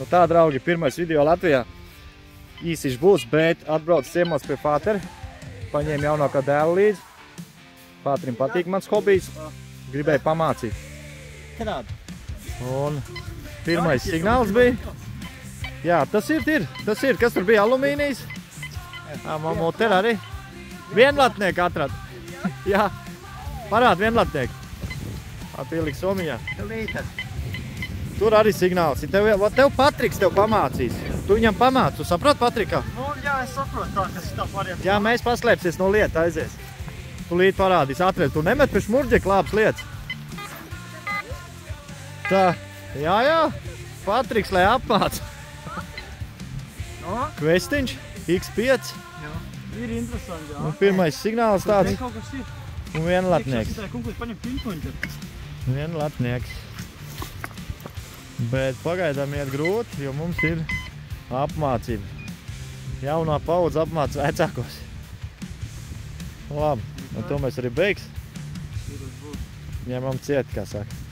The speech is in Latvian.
tā, draugi, pirmais video Latvijā. Īsiņš būs, bet atbrauc ciemos pie Fātera. Paņēma jaunākā dēla līdzi. Fāterim patīk mans hobijs. Gribēju pamācīt. Un pirmais signāls bija. Jā, tas ir. Kas tur bija? Alumīnijas? Mamot ir arī. Vienlatnieku atrad. Jā, parād vienlatnieku. Pieliek somiņā. Tur arī signāls. Tev Patriks tev pamācīs. Tu viņam pamāc. Tu saprot Patrikā? Nu, jā, es saprotu tā, kas tā variants. Jā, mēs paslēpsies no lieta aizies. Tu līdz parādīs atredz. Tu nemet pie šmurģeka labas lietas. Tā. Jā. Patriks, lai apmāc. No? Kvestiņš, X5. Jā. Ir interesanti, jā. Un pirmais signāls tāds. Kaut kas ir. Un vienlatnieks. Vienlatnieks. Bet pagaidām iet grūti, jo mums ir apmācība. Jaunā paudze apmāca vecākos. Labi, un to mēs arī beigs. Ņemam ciet, kā saka.